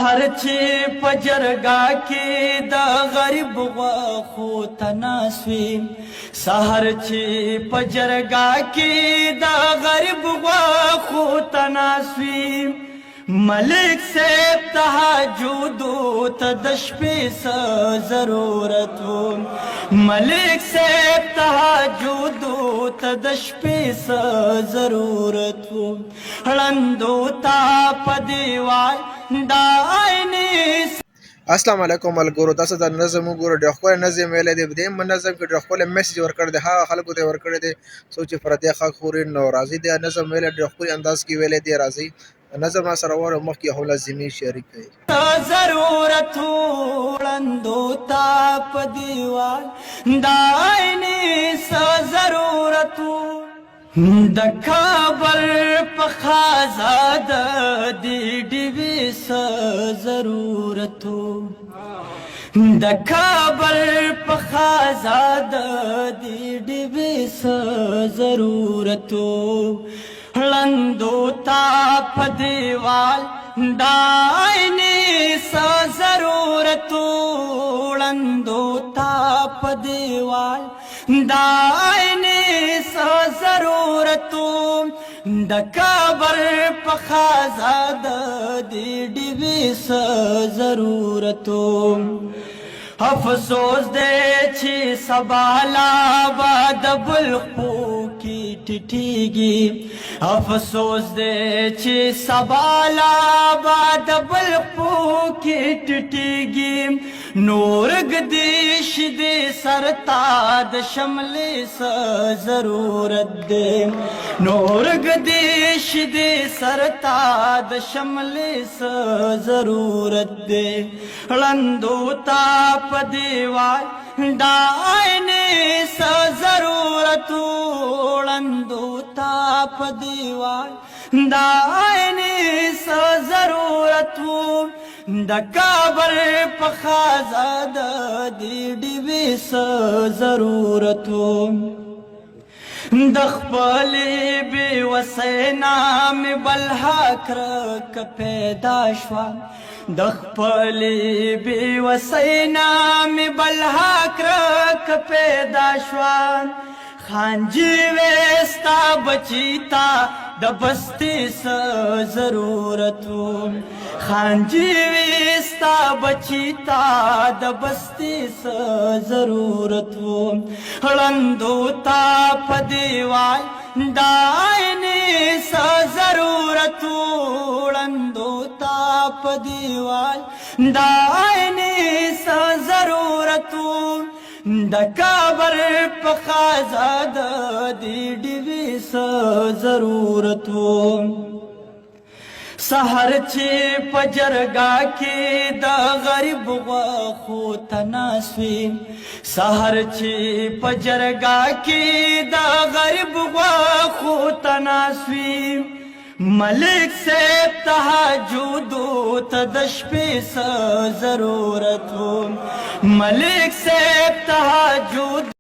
هر چې پجرګا کې د غریب غوښو تناسوي سحر چې پجرګا کې د غریب غوښو تناسوي ملک صاحب تهجد ته د شپې ضرورت ملک صاحب تهجد ته د شپې ضرورت هړندو تا په دیوال السلام علیکم ملګرو تاسو د نظم وګورئ ډېر ښکلی نظم ویلی دی په دې نظم کې ډېر ښکلی میسج ورکړی دی هغه خلکو ته یې ورکړی دی څوک چې پردی خلک خوري نو راځئ دا نظم ویلی ډېر ښکلي انداز کې ویلی دی راځئ نظم را سره واورئ مخکې هم لازمي شریک کړئ ضرورت وړاندو تا په دیوال دا عیني ضرورت د کابل په خازاد دی ډیوي ضرورت د کابل په خازاد دی ډیوي ضرورت لندو تا په دیوال دایني ضرورت لندو تا په دیوال دایني ضرورت د کابل په خازاد دی ډیوي ضرورت افسوس دے چې سبالا باد بلخو کی ټټیږي افسوس دے چې سبالا باد بلخو کی ټټیږي نور گدیش دے سرتاد شملے ضرورت دے نور گدیش دے سرتاد شملے ضرورت دے لندو تا په دیوال دا عیني ضرورت لندو تا په دیوال دا عیني ضرورت د کابل په خازاد دی ډیوي ضرورت د خپلې بې وسۍ نامې بلها کرک پیدا شوه د خپلې بې وسۍ نامې بلها کرک پیدا شوه خانجي وستا بچی تا د بستی ضرورت خانجي وستا بچی تا د بستی ضرورت هړندو تا په دیوال دا عیني ضرورت هړندو تا په دیوال دا عیني ضرورت د کابل په خازاد دی ډیوي ضرورت سحر چې پجرګا کې د غریب غوښو تناسوي سحر چې پجرګا کې د غریب غوښو تناسوي ملک صاحب تهجد ته د شپې ضرورت ملک صاحب تهجد